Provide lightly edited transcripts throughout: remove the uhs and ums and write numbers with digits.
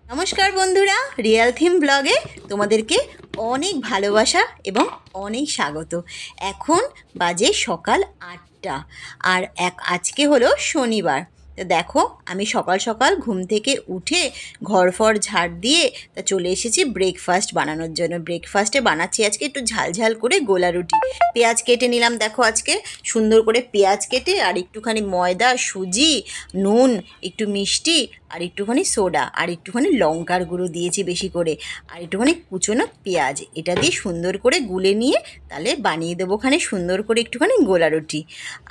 নমস্কার বন্ধুরা, real theme ব্লগে তোমাদেরকে অনেক ভালোবাসা এবং অনেক স্বাগত। এখন বাজে সকাল 8টা আর আজকে হলো শনিবার। তো দেখো, আমি সকাল সকাল ঘুম থেকে উঠে ঘরফর ঝাড় দিয়ে তা চলে এসেছি ব্রেকফাস্ট বানানোর জন্য। ব্রেকফাস্টে বানাচ্ছি আজকে একটু ঝাল ঝাল করে গোলা রুটি। পেঁয়াজ কেটে নিলাম, দেখো আজকে সুন্দর করে পেঁয়াজ কেটে আর একটুখানি ময়দা, সুজি, নুন, একটু মিষ্টি আর একটুখানি সোডা আর একটুখানি লঙ্কার গুঁড়ো দিয়েছি বেশি করে, আর একটুখানি কুচোনো পেঁয়াজ, এটা দিয়ে সুন্দর করে গুলে নিয়ে তাহলে বানিয়ে দেবো ওখানে সুন্দর করে একটুখানি গোলা রুটি।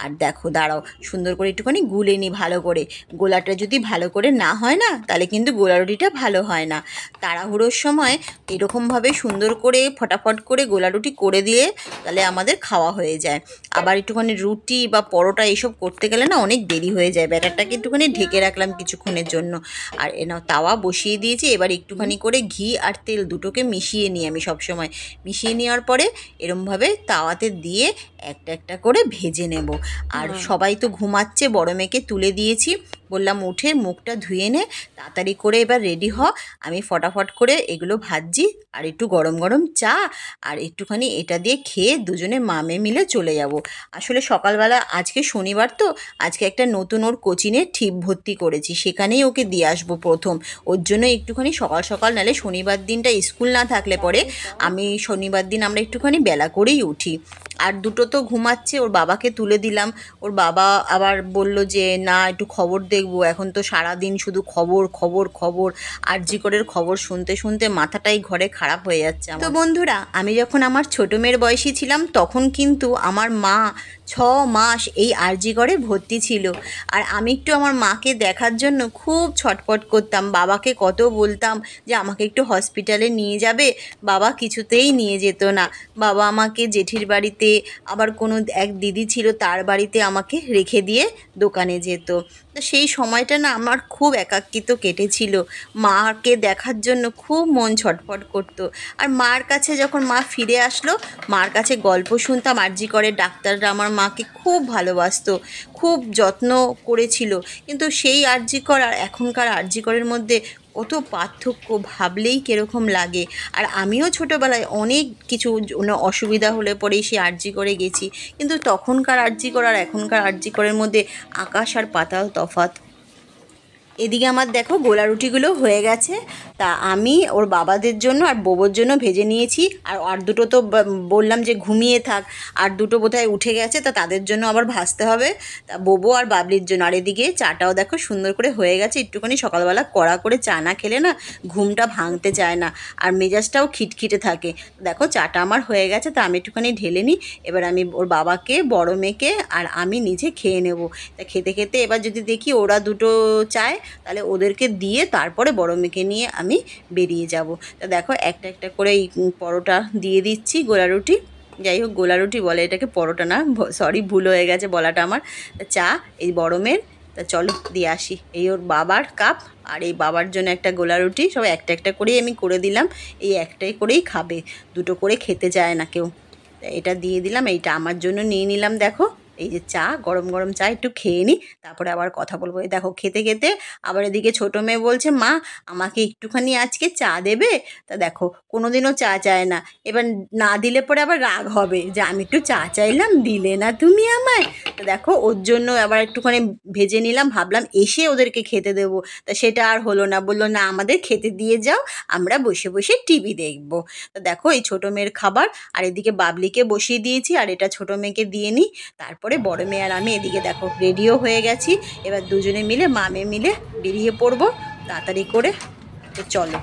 আর দেখো দাঁড়াও, সুন্দর করে একটুখানি গুলে নিই ভালো করে। গোলাটা যদি ভালো করে না হয় না, তাহলে কিন্তু গোলা রুটিটা ভালো হয় না। তাড়াহুড়োর সময় এরকমভাবে সুন্দর করে ফটাফট করে গোলা রুটি করে দিয়ে তাহলে আমাদের খাওয়া হয়ে যায়। আবার একটুখানি রুটি বা পরোটা এইসব করতে গেলে না অনেক দেরি হয়ে যায়। ব্যাটারটাকে একটুখানি ঢেকে রাখলাম কিছুক্ষণের জন্য। আর নাও তাওয়া বসিয়ে দিয়েছি, এবার একটুখানি করে ঘি আর তেল দুটোকে মিশিয়ে নিই আমি সবসময়। মিশিয়ে নেওয়ার পরে এরমভাবে তাওয়াতে দিয়ে একটা একটা করে ভেজে নেব। আর সবাই তো ঘুমাচ্ছে, বড় মেয়েকে তুলে দিয়েছি, বললাম উঠে মুখটা ধুয়ে নে, তাড়াতাড়ি করে এবার রেডি হ। আমি ফটাফট করে এগুলো ভাজছি আর একটু গরম গরম চা আর একটুখানি এটা দিয়ে খেয়ে দুজনে মামে মিলে চলে যাব। আসলে সকালবেলা আজকে শনিবার তো, আজকে একটা নতুন ওর কোচিংয়ে ঠিপ ভর্তি করেছি, সেখানেই ওকে দিয়ে আসবো প্রথম। ওর জন্য একটুখানি সকাল সকাল, নাহলে শনিবার দিনটা স্কুল না থাকলে পরে আমি শনিবার দিন আমরা একটুখানি বেলা করেই উঠি। আর দুটো তো ঘুমাচ্ছে, ওর বাবাকে তুলে দিলাম। ওর বাবা আবার বলল যে না একটু খবর দেখবো, এখন তো সারাদিন শুধু খবর খবর খবর, আরজিকরের খবর শুনতে শুনতে মাথাটাই ঘরে খারাপ হয়ে যাচ্ছে। তো বন্ধুরা, আমি যখন আমার ছোটো মেয়ের বয়সী ছিলাম তখন কিন্তু আমার মা 6 মাস এই আরজিকরে ভর্তি ছিল। আর আমি একটু আমার মাকে দেখার জন্য খুব ছটফট করতাম, বাবাকে কত বলতাম যে আমাকে একটু হসপিটালে নিয়ে যাবে, বাবা কিছুতেই নিয়ে যেত না। বাবা আমাকে জেঠির বাড়িতে, আবার কোনো এক দিদি ছিল তার বাড়িতে আমাকে রেখে দিয়ে দোকানে যেত। তো সেই সময়টা না আমার খুব একাকিত্ব কেটেছিল, মাকে দেখার জন্য খুব মন ছটফট করতো। আর মার কাছে যখন মা ফিরে আসলো, মার কাছে গল্প শুনতাম। আরজিকরের ডাক্তাররা আমার মাকে খুব ভালোবাসতো, খুব যত্ন করেছিল। কিন্তু সেই আরজিকর আর এখনকার আরজিকরের মধ্যে কত পার্থক্য, ভাবলেই কীরকম লাগে। আর আমিও ছোটোবেলায় অনেক কিছু অসুবিধা হলে পরেই সে আরজিকরে গেছি, কিন্তু তখনকার আরজিকর আর এখনকার আরজিকরের মধ্যে আকাশ আর পাতাল তফাৎ। এদিকে আমার দেখো গোলা রুটিগুলো হয়ে গেছে, তা আমি ওর বাবাদের জন্য আর বোবোর জন্য ভেজে নিয়েছি। আর দুটো তো বললাম যে ঘুমিয়ে থাক, আর দুটো বোধহয় উঠে গেছে, তা তাদের জন্য আবার ভাজতে হবে, তা বোবো আর বাবলির জন্য। আর এদিকে চাটাও দেখো সুন্দর করে হয়ে গেছে। একটুখানি সকালবেলা কড়া করে চা না খেলে না ঘুমটা ভাঙতে চায় না, আর মেজাজটাও খিটখিটে থাকে। দেখো চাটা আমার হয়ে গেছে, তা আমি একটুখানি ঢেলে নিই। এবার আমি ওর বাবাকে, বড় মেয়েকে আর আমি নিজে খেয়ে নেব। তা খেতে খেতে এবার যদি দেখি ওরা দুটো চায়, তাহলে ওদেরকে দিয়ে তারপরে বড় মেয়েকে নিয়ে আমি বেরিয়ে যাব। তা দেখো একটা একটা করে এই পরোটা দিয়ে দিচ্ছি, গোলা রুটি, যাই হোক গোলা রুটি বলে এটাকে, পরোটা না, সরি ভুল হয়ে গেছে বলাটা আমার। চা এই বড় মেয়ের, তা চলো দিয়ে আসি। এই ওর বাবার কাপ আর এই বাবার জন্য একটা গোলা রুটি, সব একটা একটা করেই আমি করে দিলাম। এই একটাই করেই খাবে, দুটো করে খেতে চায় না কেউ। এটা দিয়ে দিলাম, এইটা আমার জন্য নিয়ে নিলাম। দেখো এই যে চা, গরম গরম চা, একটু খেয়ে নিই, তারপরে আবার কথা বলবো। এই দেখো খেতে খেতে আবার এদিকে ছোটো মেয়ে বলছে মা আমাকে একটুখানি আজকে চা দেবে। তা দেখো কোনোদিনও চা চায় না, এবার না দিলে পরে আবার রাগ হবে যে আমি একটু চা চাইলাম দিলে না তুমি আমায়। তো দেখো ওর জন্য আবার একটুখানি ভেজে নিলাম, ভাবলাম এসে ওদেরকে খেতে দেবো, তা সেটা আর হলো না। বললো না আমাদের খেতে দিয়ে যাও, আমরা বসে বসে টিভি দেখবো। তো দেখো এই ছোটো মেয়ের খাবার, আর এদিকে বাবলিকে বসিয়ে দিয়েছি, আর এটা ছোটো মেয়েকে দিয়ে নিই। তারপরে বড় মেয়ে আর আমি এদিকে দেখো রেডিও হয়ে গেছি, এবার দুজনে মিলে মামে মিলে বেরিয়ে পড়বো তাড়াতাড়ি করে। তো চলো।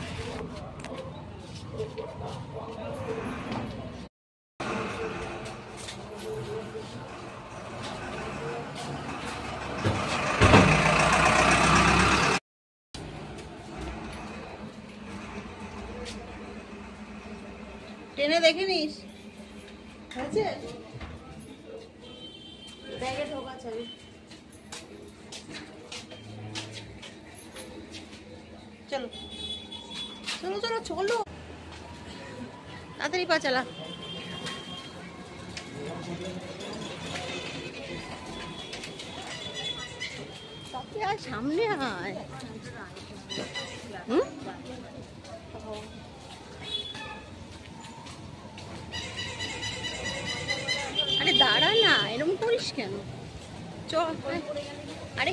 ট্রেনে দেখে নিস, হয়েছে ব্যাগে ঢোকা চাবি। চলো চলো চলো চলো, তাড়াতাড়ি পা চালা। সামনে আয়। হুম কেন? চল। আরে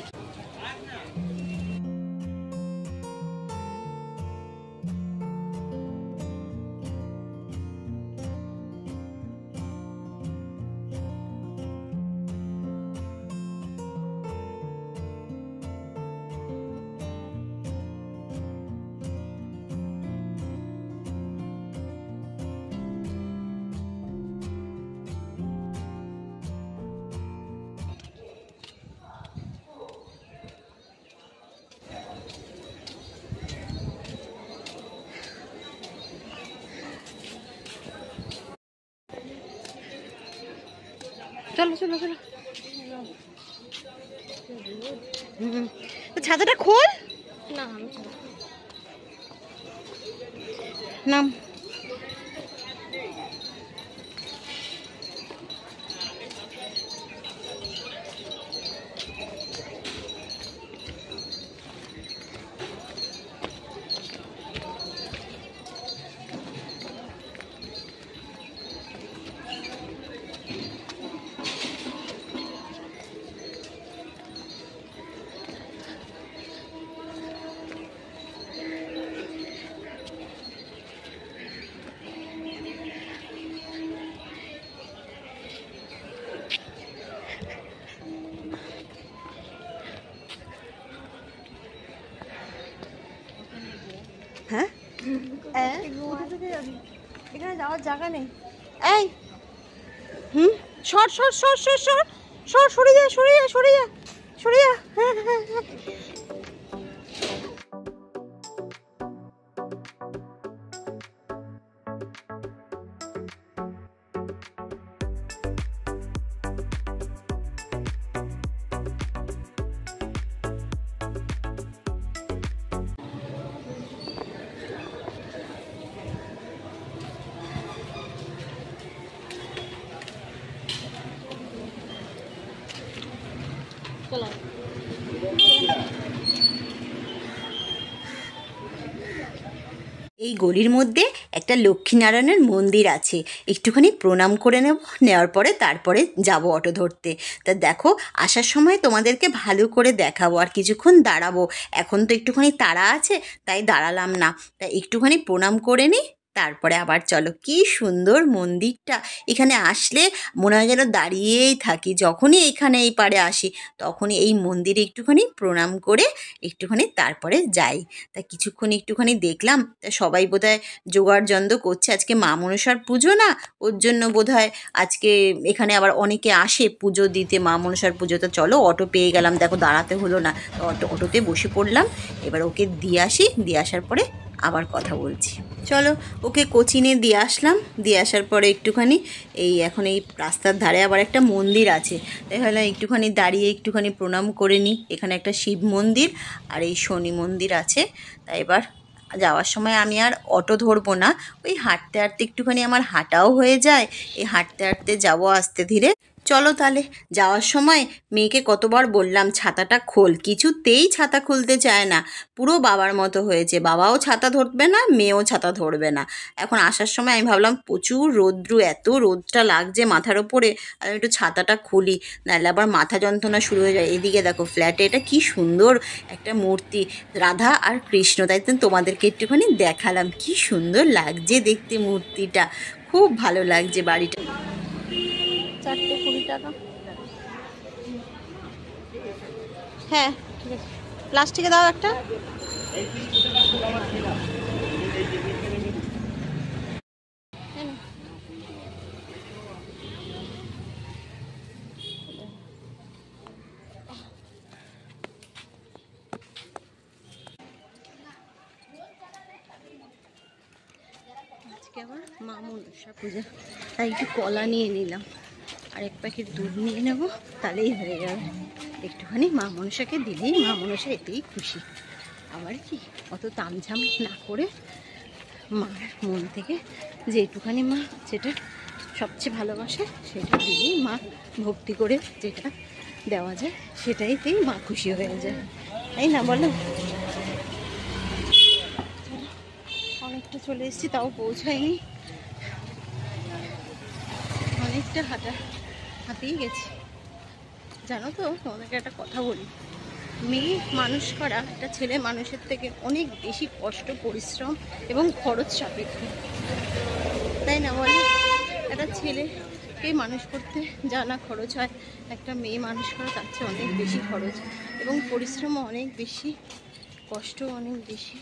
চলো চলো চলো। ছাতাটা খোল না। নাম হ্যাঁ এখানে যাওয়ার জায়গা নেই। এই সর সর সর সর সর সর, সরে যা সরে যা সরে যা সরে যা। হ্যাঁ হ্যাঁ হ্যাঁ। এই গলির মধ্যে একটা লক্ষ্মীনারায়ণের মন্দির আছে, একটুখানি প্রণাম করে নেওয়ার পরে তারপরে যাব অটো ধরতে। তা দেখো আসার সময় তোমাদেরকে ভালো করে দেখাবো, আর কিছুক্ষণ দাঁড়াবো। এখন তো একটুখানি তাড়া আছে তাই দাঁড়ালাম না, তা একটুখানি প্রণাম করে নিই তারপরে আবার চলো। কি সুন্দর মন্দিরটা, এখানে আসলে মনে হয় যেন দাঁড়িয়েই থাকি। যখনই এখানে এই পাড়ে আসি তখনই এই মন্দিরে একটুখানি প্রণাম করে একটুখানি তারপরে যাই। তা কিছুক্ষণ একটুখানি দেখলাম, তা সবাই বোধহয় জোগাড় যন্ত্র করছে। আজকে মা মনসার পুজো না, ওর জন্য বোধহয় আজকে এখানে আবার অনেকে আসে পুজো দিতে, মা মনসার পুজো। তো চলো অটো পেয়ে গেলাম, দেখো দাঁড়াতে হলো না। তো অটোতে বসে পড়লাম, এবার ওকে দিয়ে আসি, দিয়ে আসার পরে আবার কথা বলছি। চলো ওকে কোচিনে দিয়ে আসলাম, দিয়ে আসার পরে একটুখানি এখন এই রাস্তার ধারে আবার একটা মন্দির আছে, তাই ভাবলাম একটুখানি দাঁড়িয়ে একটুখানি প্রণাম করে নিই। এখানে একটা শিব মন্দির আর এই শনি মন্দির আছে। তাই এবার যাওয়ার সময় আমি আর অটো ধরবো না, ওই হাঁটতে হাঁটতে একটুখানি আমার হাঁটাও হয়ে যায়। এই হাঁটতে হাঁটতে যাবো আস্তে ধীরে। চলো তাহলে। যাওয়ার সময় মেয়েকে কতবার বললাম ছাতাটা খোল, কিছুতেই ছাতা খুলতে চায় না, পুরো বাবার মতো হয়েছে। বাবাও ছাতা ধরবে না, মেয়েও ছাতা ধরবে না। এখন আসার সময় আমি ভাবলাম প্রচুর রৌদ্র, এত রোদটা লাগছে মাথার ওপরে, আর একটু ছাতাটা খুলি, নাহলে আবার মাথা যন্ত্রণা শুরু হয়ে যায়। এদিকে দেখো ফ্ল্যাটে এটা কি সুন্দর একটা মূর্তি, রাধা আর কৃষ্ণ, তাই তো তোমাদেরকে একটুখানি দেখালাম। কি সুন্দর লাগছে দেখতে মূর্তিটা, খুব ভালো লাগছে বাড়িটা। 420 টাকা। হ্যাঁ ঠিক আছে, প্লাস্টিকে দাও একটা। আজকে আবার মা মনসা পূজা, তাই একটু কলা নিয়ে নিলাম, আর এক প্যাকেট দুধ নিয়ে নেব, তাহলেই হয়ে যাবে। একটুখানি মা মনসাকে দিলেই মা মনসা এতেই খুশি। আবার কি অত তামঝাম না করে মার মন থেকে যেটুখানি মা যেটা সবচেয়ে ভালোবাসে সেটা দিলেই মা ভক্তি করে যেটা দেওয়া যায় সেটাইতেই মা খুশি হয়ে যায়, তাই না বলো? অনেকটা চলে এসেছি, তাও পৌঁছায়নি, অনেকটা হাঁটেই গেছি। জানো তো, তোমাদেরকে একটা কথা বলি, মেয়ে মানুষ করা একটা ছেলে মানুষের থেকে অনেক বেশি কষ্ট, পরিশ্রম এবং খরচ সাপেক্ষ, তাই না বলে? একটা ছেলেকে মানুষ করতে যা না খরচ হয়, একটা মেয়ে মানুষ করা তার চেয়ে অনেক বেশি খরচ, এবং পরিশ্রমও অনেক বেশি, কষ্টও অনেক বেশি।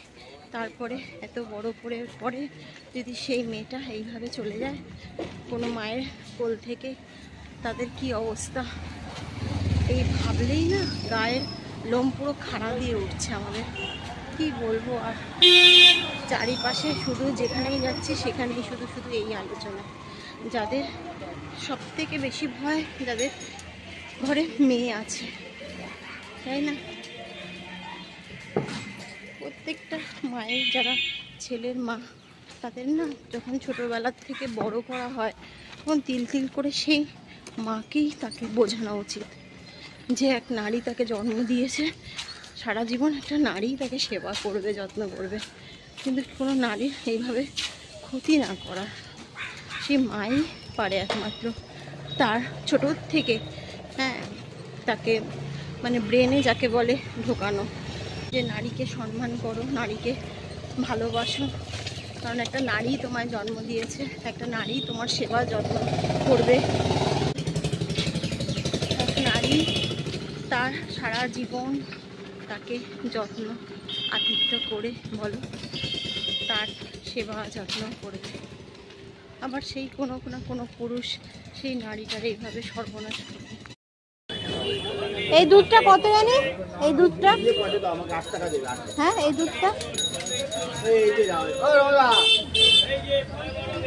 তারপরে এত বড় করে পরে যদি সেই মেয়েটা এইভাবে চলে যায় কোনো মায়ের কোল থেকে, তাদের কি অবস্থা, এই ভাবলেই না গায়ের লোম পুরো খাড়া দিয়ে উঠছে আমাদের। কি বলবো আর, চারিপাশে শুধু যেখানেই যাচ্ছি সেখানেই শুধু শুধু এই আলোচনা। যাদের সব থেকে বেশি ভয়, যাদের ঘরে মেয়ে আছে, তাই না? প্রত্যেকটা মায়ের, যারা ছেলের মা, তাদের না যখন ছোটোবেলার থেকে বড় করা হয় তখন তিল তিল করে সেই মাকেই তাকে বোঝানো উচিত যে এক নারী তাকে জন্ম দিয়েছে, সারা জীবন একটা নারী তাকে সেবা করবে, যত্ন করবে, কিন্তু কোনো নারীর এইভাবে ক্ষতি না করা, সেই মাই পারে একমাত্র। তার ছোটোর থেকে তাকে মানে ব্রেনে যাকে বলে ঢোকানো, যে নারীকে সম্মান করো, নারীকে ভালোবাসো, কারণ একটা নারী তোমায় জন্ম দিয়েছে, একটা নারী তোমার সেবা যত্ন করবে, এক নারী তার সারা জীবন তাকে যত্ন আতিথ্য করে বলো, তার সেবা যত্ন করবে। আবার সেই কোনো না কোনো পুরুষ সেই নারীটার এইভাবে সর্বনাশ করবে। এই দুধটা কত জানি? এই দুধটা, হ্যাঁ এই দুধটা,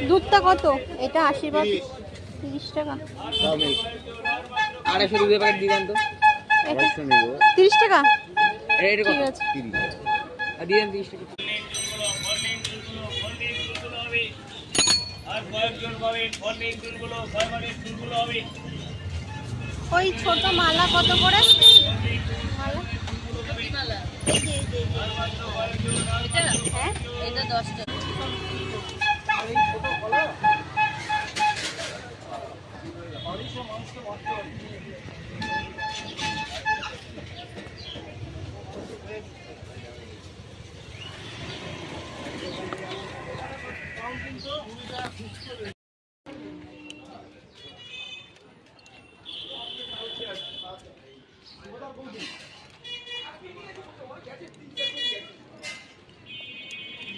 দুধটা কত? এটা আশীর্বাদ 30 টাকা। 250 প্যাকেট দিবেন তো? 30 টাকা, ঠিক আছে দিবেন 30 টাকা। ওই ছোট মালা কত করে? মালা হ্যাঁ, এটা 10 টাকা।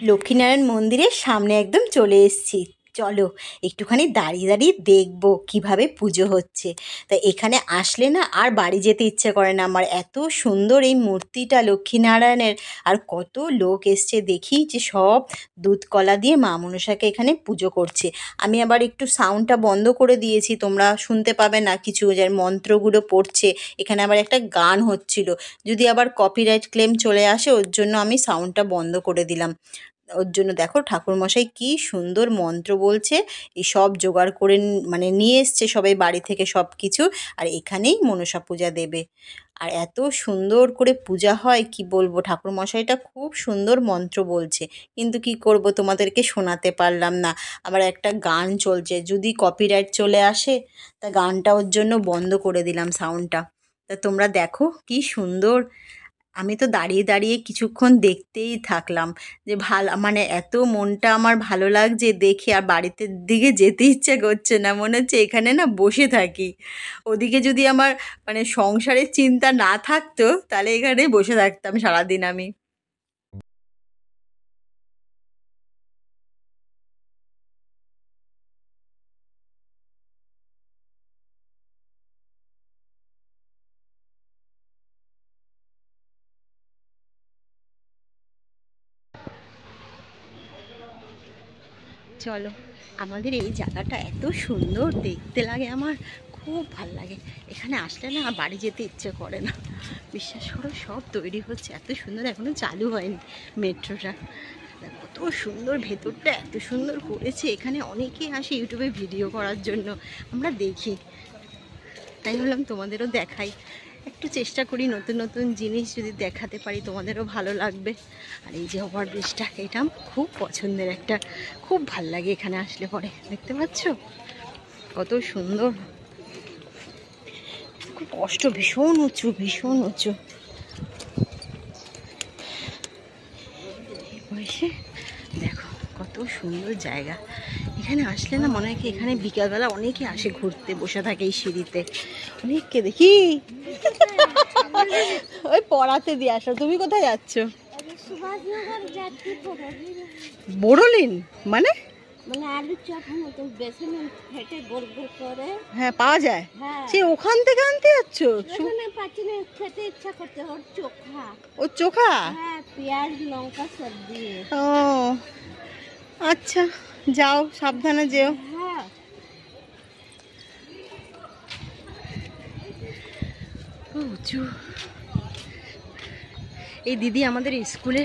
লক্ষ্মীনারায়ণ মন্দিরের সামনে একদম চলে এসেছি। চলো একটুখানি দাঁড়িয়ে দাঁড়িয়ে দেখবো কিভাবে পুজো হচ্ছে। তা এখানে আসলে না আর বাড়ি যেতে ইচ্ছে করে না আমার, এত সুন্দর এই মূর্তিটা লক্ষ্মীনারায়ণের। আর কত লোক এসছে দেখি, যে সব দুধ কলা দিয়ে মা মনসাকে এখানে পুজো করছে। আমি আবার একটু সাউন্ডটা বন্ধ করে দিয়েছি, তোমরা শুনতে পাবে না কিছু, যার মন্ত্রগুলো পড়ছে। এখানে আবার একটা গান হচ্ছিল, যদি আবার কপিরাইট ক্লেম চলে আসে ওর জন্য আমি সাউন্ডটা বন্ধ করে দিলাম। ওর জন্য দেখো ঠাকুরমশাই কি সুন্দর মন্ত্র বলছে, এই সব জোগাড় করে মানে নিয়ে এসছে সবাই বাড়ি থেকে সব কিছু, আর এখানেই মনসা পূজা দেবে। আর এত সুন্দর করে পূজা হয় কি বলবো, ঠাকুরমশাইটা খুব সুন্দর মন্ত্র বলছে, কিন্তু কি করব তোমাদেরকে শোনাতে পারলাম না। আবার একটা গান চলছে, যদি কপিরাইট চলে আসে তা গানটা ওর জন্য বন্ধ করে দিলাম সাউন্ডটা। তা তোমরা দেখো কি সুন্দর, আমি তো দাঁড়িয়ে দাঁড়িয়ে কিছুক্ষণ দেখতেই থাকলাম, যে মানে এত মনটা আমার ভালো লাগছে দেখে, আর বাড়িতে দিকে যেতে ইচ্ছে করছে না, মনে হচ্ছে এখানে না বসে থাকি। ওদিকে যদি আমার মানে সংসারের চিন্তা না থাকতো তাহলে এখানে বসে থাকতাম সারাদিন আমি। চলো, আমাদের এই জায়গাটা এত সুন্দর দেখতে লাগে, আমার খুব ভাল লাগে। এখানে আসলে না বাড়ি যেতে ইচ্ছে করে না, বিশ্বাস করো। সব তৈরি হচ্ছে, এত সুন্দর, এখনও চালু হয়নি মেট্রোটা। কত সুন্দর, ভেতরটা এত সুন্দর করেছে। এখানে অনেকেই আসে ইউটিউবে ভিডিও করার জন্য, আমরা দেখি, তাই ভাবলাম তোমাদেরও দেখাই। একটু চেষ্টা করি নতুন নতুন জিনিস যদি দেখাতে পারি তোমাদেরও ভালো লাগবে। আর এই যে ওভারব্রিজটা, এটা আমার খুব পছন্দের একটা, খুব ভাল লাগে এখানে আসলে পরে। দেখতে পাচ্ছ কত সুন্দর, খুব কষ্ট, ভীষণ উঁচু, ভীষণ উঁচু। এই বয়সে দেখো কত সুন্দর জায়গা। এখানে আসলে না মনে হয় কি এখানে বিকালবেলা অনেকে আসে ঘুরতে, বসে থাকে এই সিঁড়িতে। অনেককে দেখি ওই পড়াতে দিয়ে আসো। তুমি কোথায় যাচ্ছ? বড়লিন মানে? মানে আলুর চপ মতো বেসন ফেটে গোল গোল করে। হ্যাঁ পাওয়া যায়, হ্যাঁ সে ওখান থেকে আনতে যাচ্ছ? এখানে পাচ্ছি না, খেতে ইচ্ছা করতে। ওর চোখা, ও চোখা? হ্যাঁ পেঁয়াজ লঙ্কা সব দিয়ে। ও আচ্ছা, যাও, সাবধানে যেও। হ্যাঁ ও উঁচু। এই দিদি আমাদের স্কুলে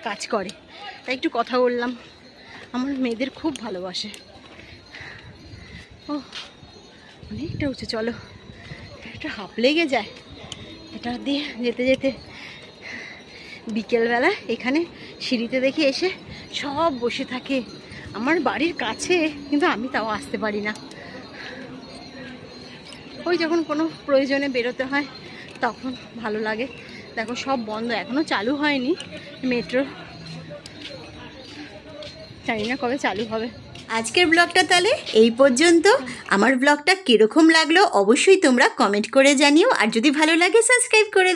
কাজ করে, তাই একটু কথা বললাম। আমার মেয়েদের খুব ভালোবাসে। ও অনেকটা উঁচু, চলো একটা হাঁপ লেগে যায় এটা দিয়ে যেতে যেতে। বিকেলবেলা এখানে সিঁড়িতে দেখি এসে সব বসে থাকে। আমার বাড়ির কাছে, কিন্তু আমি তাও আসতে পারি না। ওই যখন কোনো প্রয়োজনে বেরোতে হয় তখন ভালো লাগে। দেখো সব বন্ধ, এখনও চালু হয়নি মেট্রো, জানি না কবে চালু হবে। আজকের ব্লগটা তাহলে এই পর্যন্ত। আমার ব্লগটা কীরকম লাগলো অবশ্যই তোমরা কমেন্ট করে জানিও, আর যদি ভালো লাগে সাবস্ক্রাইব করে দিও।